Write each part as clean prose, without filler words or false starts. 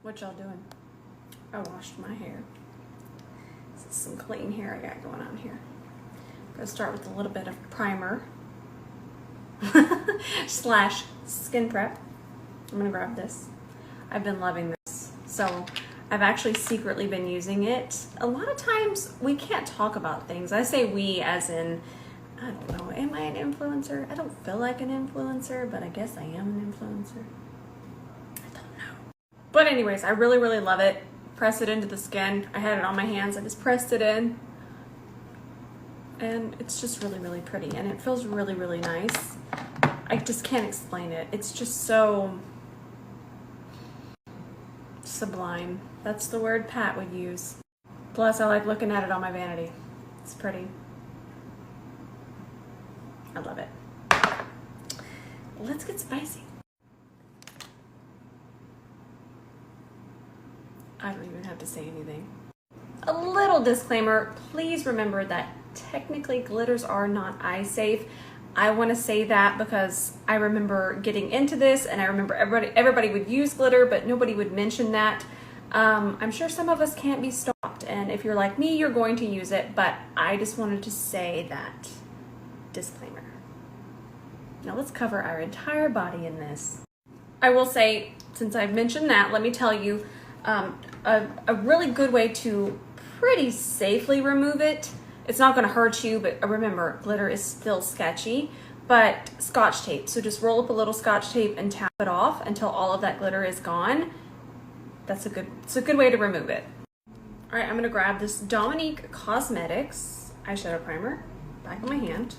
What y'all doing? I washed my hair. This is some clean hair I got going on here. I'm gonna start with a little bit of primer slash skin prep. I'm gonna grab this. I've been loving this. So I've actually secretly been using it. A lot of times we can't talk about things. I say we as in, I don't know, am I an influencer? I don't feel like an influencer, but I guess I am an influencer. But anyways, I really, really love it. Press it into the skin. I had it on my hands. I just pressed it in. And it's just really, really pretty. And it feels really, really nice. I just can't explain it. It's just so sublime. That's the word Pat would use. Plus, I like looking at it on my vanity. It's pretty. I love it. Let's get spicy. I don't even have to say anything. A little disclaimer, please remember that technically glitters are not eye safe. I want to say that because I remember getting into this and I remember everybody would use glitter, but nobody would mention that. I'm sure some of us can't be stopped, and if you're like me, you're going to use it, but I just wanted to say that disclaimer. Now let's cover our entire body in this. I will say, since I've mentioned that, let me tell you, a really good way to pretty safely remove it. It's not going to hurt you, but remember, glitter is still sketchy, but Scotch tape. So just roll up a little Scotch tape and tap it off until all of that glitter is gone. It's a good way to remove it. All right, I'm going to grab this Dominique Cosmetics eyeshadow primer, back of my hand.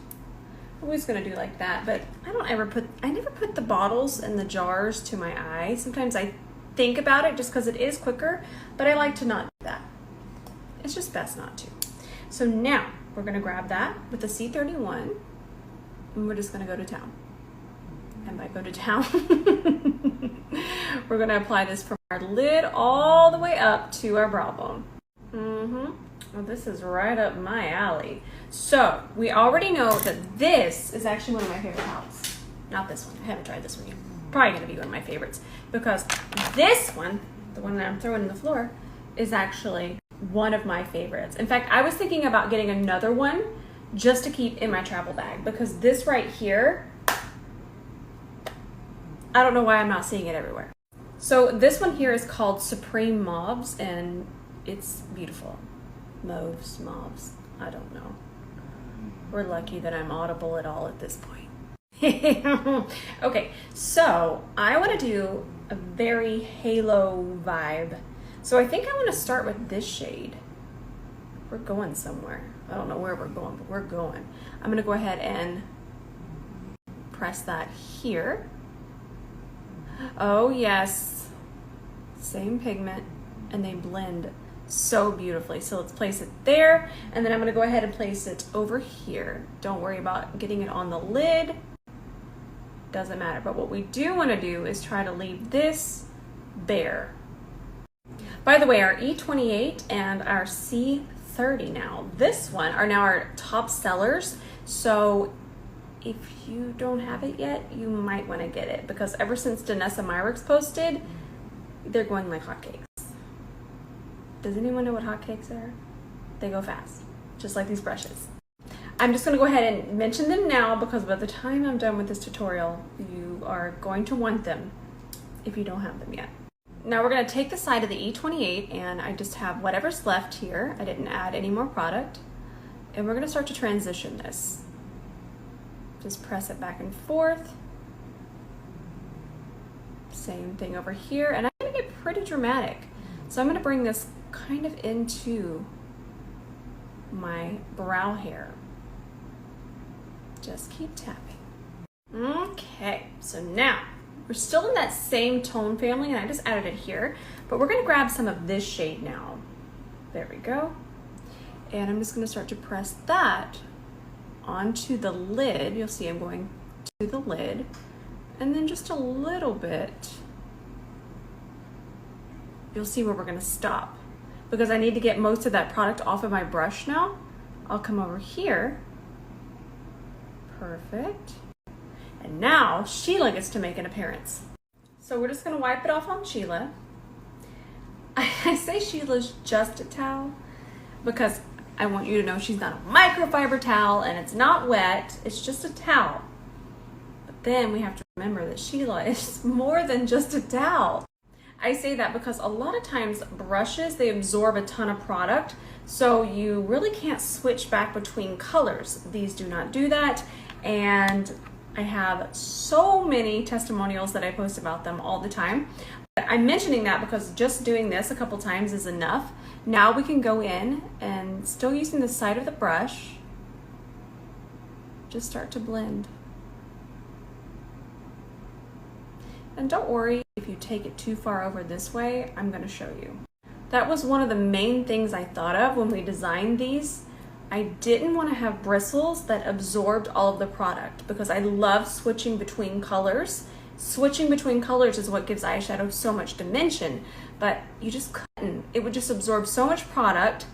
I'm always going to do like that, but I never put the bottles and the jars to my eye. Sometimes I think about it just because it is quicker, but I like to not do that. It's just best not to. So now we're gonna grab that with the C31 and we're just gonna go to town. And by go to town, we're gonna apply this from our lid all the way up to our brow bone. Well, this is right up my alley. So we already know that this is actually one of my favorite palettes. Not this one, I haven't tried this one yet. Probably gonna be one of my favorites because this one, the one that I'm throwing on the floor, is actually one of my favorites. In fact, I was thinking about getting another one just to keep in my travel bag because this right here, I don't know why I'm not seeing it everywhere. So this one here is called Supreme Mauves and it's beautiful. Mauves, I don't know. We're lucky that I'm audible at all at this point. Okay, so I want to do a very halo vibe. So I think I want to start with this shade. We're going somewhere. I don't know where we're going, but we're going. I'm going to go ahead and press that here. Oh yes, same pigment, and they blend so beautifully. So let's place it there, and then I'm going to go ahead and place it over here. Don't worry about getting it on the lid. Doesn't matter, but what we do want to do is try to leave this bare. By the way, our E28 and our C30 now, this one are now our top sellers. So if you don't have it yet, you might want to get it because ever since Danessa Myrick's posted, they're going like hotcakes. Does anyone know what hotcakes are? They go fast, just like these brushes. I'm just going to go ahead and mention them now because by the time I'm done with this tutorial, you are going to want them if you don't have them yet. Now we're going to take the side of the E28 and I just have whatever's left here. I didn't add any more product. And we're going to start to transition this. Just press it back and forth. Same thing over here. And I'm going to get pretty dramatic. So I'm going to bring this kind of into my brow hair. Just keep tapping. Okay, so now we're still in that same tone family and I just added it here, but we're gonna grab some of this shade now. There we go. And I'm just gonna start to press that onto the lid. You'll see I'm going to the lid and then just a little bit. You'll see where we're gonna stop because I need to get most of that product off of my brush now. I'll come over here. Perfect. And now Sheila gets to make an appearance. So we're just going to wipe it off on Sheila. I say Sheila's just a towel because I want you to know she's not a microfiber towel and it's not wet. It's just a towel. But then we have to remember that Sheila is more than just a towel. I say that because a lot of times brushes, they absorb a ton of product, so you really can't switch back between colors. These do not do that, and I have so many testimonials that I post about them all the time. I'm mentioning that because just doing this a couple times is enough. Now we can go in and, still using the side of the brush, just start to blend. And don't worry if you take it too far over this way, I'm going to show you. That was one of the main things I thought of when we designed these. I didn't want to have bristles that absorbed all of the product because I love switching between colors. Switching between colors is what gives eyeshadow so much dimension, but you just couldn't. It would just absorb so much product,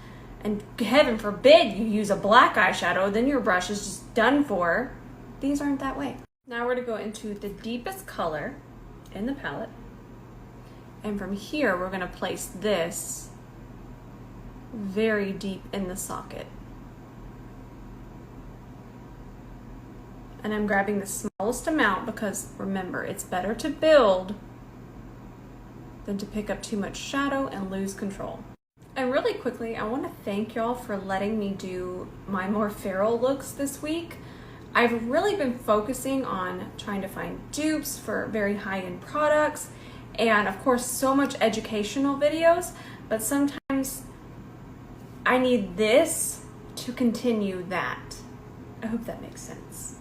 and heaven forbid you use a black eyeshadow, then your brush is just done for. These aren't that way. Now we're going to go into the deepest color in the palette, and from here we're going to place this very deep in the socket. And I'm grabbing the smallest amount because remember, it's better to build than to pick up too much shadow and lose control. And really quickly, I want to thank y'all for letting me do my more feral looks this week. I've really been focusing on trying to find dupes for very high-end products, and of course so much educational videos, but sometimes I need this to continue that. I hope that makes sense.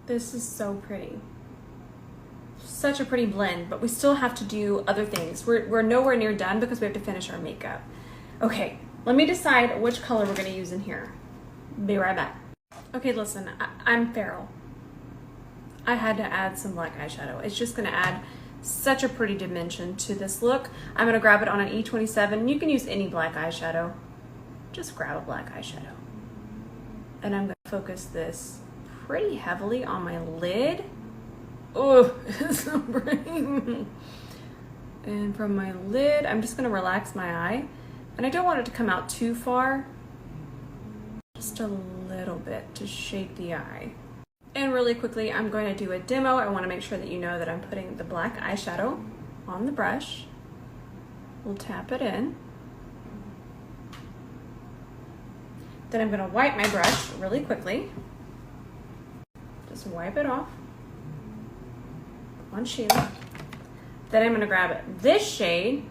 This is so pretty. Such a pretty blend, but we still have to do other things. We're nowhere near done because we have to finish our makeup. Okay, let me decide which color we're gonna use in here. Be right back. Okay, listen, I'm feral. I had to add some black eyeshadow. It's just gonna add such a pretty dimension to this look. I'm gonna grab it on an E27. You can use any black eyeshadow. Just grab a black eyeshadow. And I'm gonna focus this pretty heavily on my lid. Oh, it's so pretty. And from my lid, I'm just gonna relax my eye. And I don't want it to come out too far. Just a little bit to shape the eye. And really quickly, I'm going to do a demo. I want to make sure that you know that I'm putting the black eyeshadow on the brush. We'll tap it in. Then I'm going to wipe my brush really quickly. Just wipe it off on Sheila. Then I'm going to grab this shade,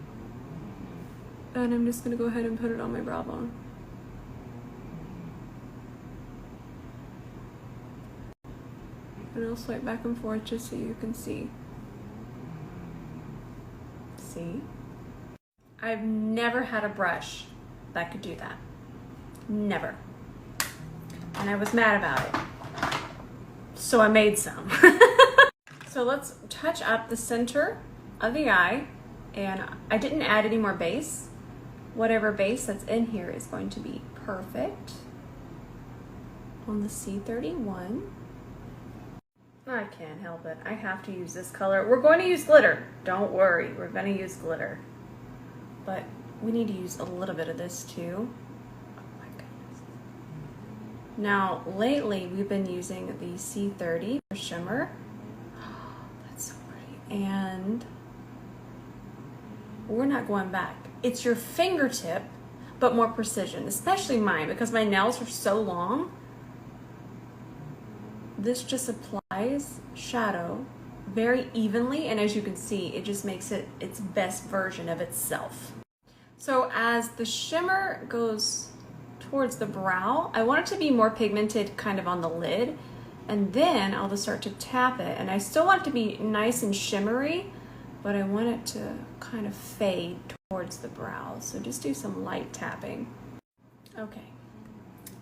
and I'm just going to go ahead and put it on my brow bone. And I'll swipe back and forth just so you can see. See? I've never had a brush that could do that. Never. And I was mad about it. So I made some. So let's touch up the center of the eye. And I didn't add any more base. Whatever base that's in here is going to be perfect. On the C31. I can't help it. I have to use this color. We're going to use glitter. Don't worry. We're going to use glitter. But we need to use a little bit of this too. Oh my goodness. Now, lately we've been using the C30 for shimmer. Oh, that's so pretty. And we're not going back. It's your fingertip, but more precision, especially mine because my nails are so long. This just applies shadow very evenly, and as you can see, it just makes it its best version of itself. So as the shimmer goes towards the brow, I want it to be more pigmented kind of on the lid, and then I'll just start to tap it, and I still want it to be nice and shimmery, but I want it to kind of fade towards the brow, so just do some light tapping. Okay.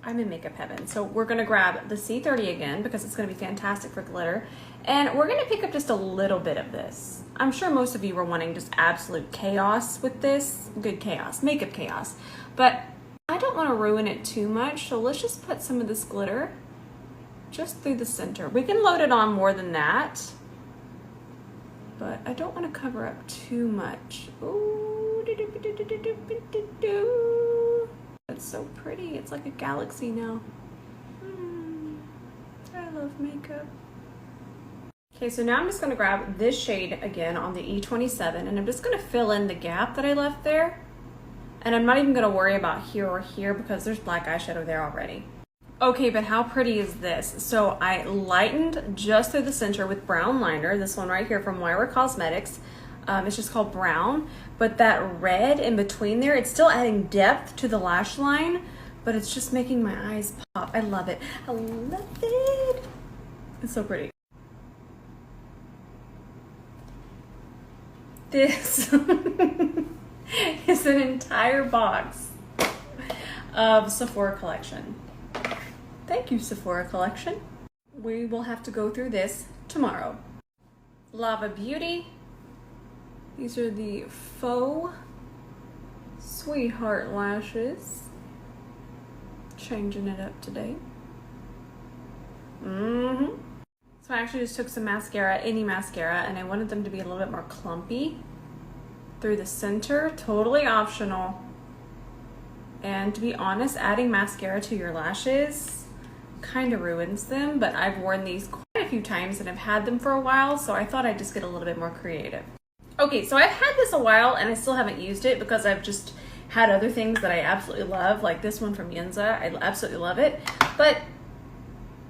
I'm in makeup heaven. So we're gonna grab the C30 again because it's gonna be fantastic for glitter. And we're gonna pick up just a little bit of this. I'm sure most of you were wanting just absolute chaos with this. Good chaos, makeup chaos. But I don't wanna ruin it too much, so let's just put some of this glitter just through the center. We can load it on more than that, but I don't wanna cover up too much. Ooh, It's so pretty. It's like a galaxy now. I love makeup. Okay, so now I'm just going to grab this shade again on the E27, and I'm just going to fill in the gap that I left there. And I'm not even going to worry about here or here because there's black eyeshadow there already. Okay, but how pretty is this? So I lightened just through the center with brown liner, this one right here from Moira Cosmetics. It's just called Brown, but that red in between there, it's still adding depth to the lash line, but it's just making my eyes pop. I love it. I love it. It's so pretty. This is an entire box of Sephora collection. Thank you, Sephora collection. We will have to go through this tomorrow. Lava Beauty. These are the faux Sweetheart lashes. Changing it up today. So I actually just took some mascara, any mascara, and I wanted them to be a little bit more clumpy through the center. Totally optional. And to be honest, adding mascara to your lashes kind of ruins them, but I've worn these quite a few times and I've had them for a while, so I thought I'd just get a little bit more creative. Okay, so I've had this a while and I still haven't used it because I've just had other things that I absolutely love, like this one from Yenza. I absolutely love it, but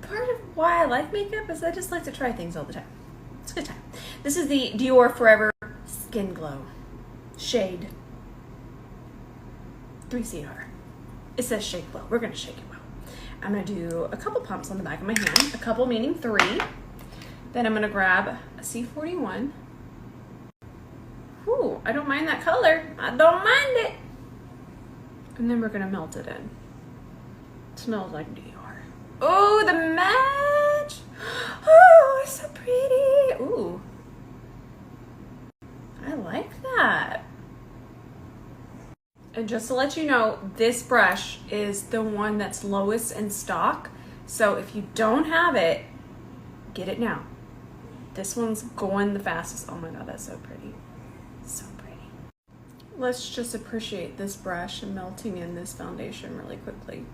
part of why I like makeup is I just like to try things all the time. It's a good time. This is the Dior Forever Skin Glow shade 3CR. It says shake well. We're gonna shake it well. I'm gonna do a couple pumps on the back of my hand, a couple meaning 3. Then I'm gonna grab a C41. Ooh, I don't mind that color. I don't mind it. And then we're gonna melt it in. It smells like Dior. Oh, the match. Oh, it's so pretty. Ooh, I like that. And just to let you know, this brush is the one that's lowest in stock. So if you don't have it, get it now. This one's going the fastest. Oh my God, that's so pretty. So pretty. Let's just appreciate this brush and melting in this foundation really quickly.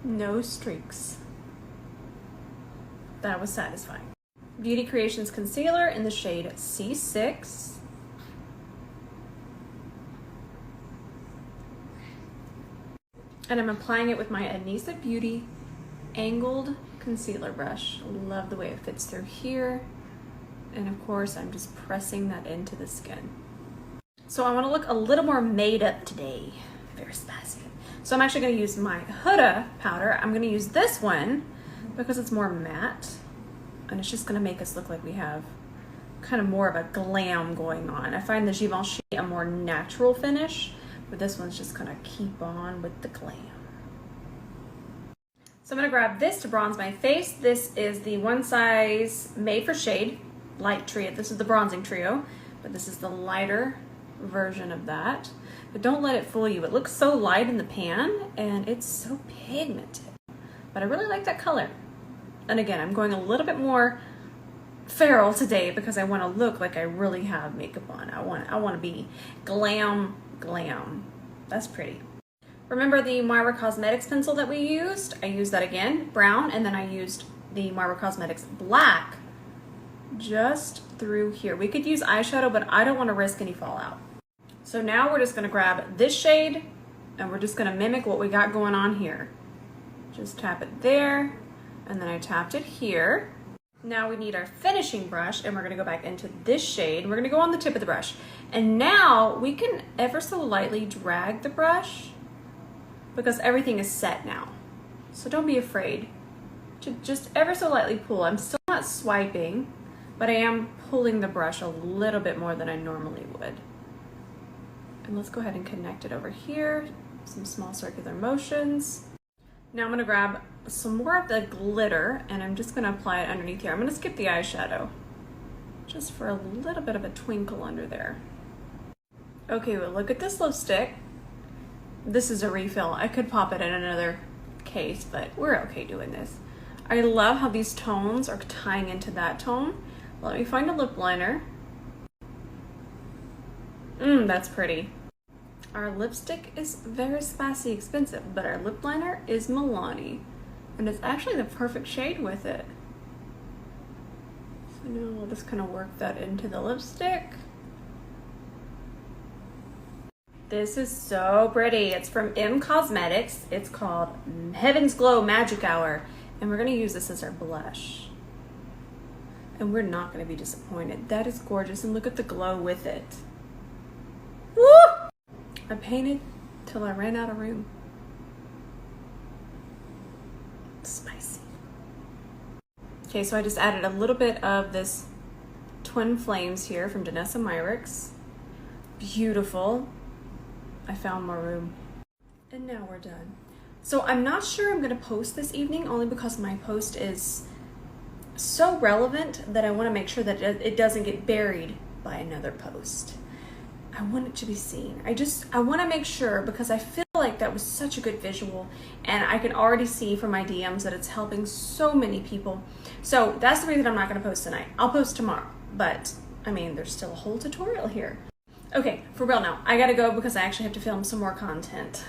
No streaks. That was satisfying. Beauty Creations concealer in the shade C6. And I'm applying it with my Anisa Beauty angled concealer brush. Love the way it fits through here. And of course, I'm just pressing that into the skin. So I want to look a little more made up today. Very spicy. So I'm actually going to use my Huda powder. I'm going to use this one because it's more matte. And it's just going to make us look like we have kind of more of a glam going on. I find the Givenchy a more natural finish, but this one's just going to keep on with the glam. So I'm going to grab this to bronze my face. This is the One Size Made for Shade Light Trio. This is the bronzing trio, but this is the lighter version of that. But don't let it fool you. It looks so light in the pan and it's so pigmented. But I really like that color. And again, I'm going a little bit more feral today because I want to look like I really have makeup on. I want to be glam. That's pretty. Remember the Moira Cosmetics pencil that we used? I used that again, brown, and then I used the Moira Cosmetics black just through here. We could use eyeshadow, but I don't want to risk any fallout. So now we're just going to grab this shade and we're just going to mimic what we got going on here. Just tap it there, and then I tapped it here. Now we need our finishing brush and we're going to go back into this shade. We're going to go on the tip of the brush. And now we can ever so lightly drag the brush because everything is set now. So don't be afraid to just ever so lightly pull. I'm still not swiping, but I am pulling the brush a little bit more than I normally would. And let's go ahead and connect it over here. Some small circular motions. Now I'm going to grab some more of the glitter and I'm just going to apply it underneath here. I'm going to skip the eyeshadow just for a little bit of a twinkle under there. Okay, well, look at this lipstick. This is a refill. I could pop it in another case, but we're okay doing this. I love how these tones are tying into that tone. Let me find a lip liner. That's pretty. Our lipstick is very spicy expensive, but our lip liner is Milani. And it's actually the perfect shade with it. So now we'll just kind of work that into the lipstick. This is so pretty. It's from M Cosmetics. It's called Heaven's Glow Magic Hour. And we're gonna use this as our blush. And we're not gonna be disappointed. That is gorgeous, and look at the glow with it. Woo! I painted till I ran out of room. Spicy. Okay, so I just added a little bit of this Twin Flames here from Danessa Myricks. Beautiful. I found more room. And now we're done. So I'm not sure I'm gonna post this evening, only because my post is so relevant that I wanna make sure that it doesn't get buried by another post. I want it to be seen. I wanna make sure, because I feel like that was such a good visual, and I can already see from my DMs that it's helping so many people. So that's the reason I'm not gonna post tonight. I'll post tomorrow, but I mean, there's still a whole tutorial here. Okay, for real now, I gotta go because I actually have to film some more content.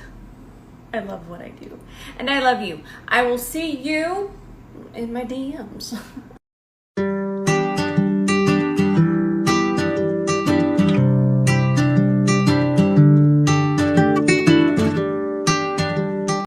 I love what I do, and I love you. I will see you in my DMs.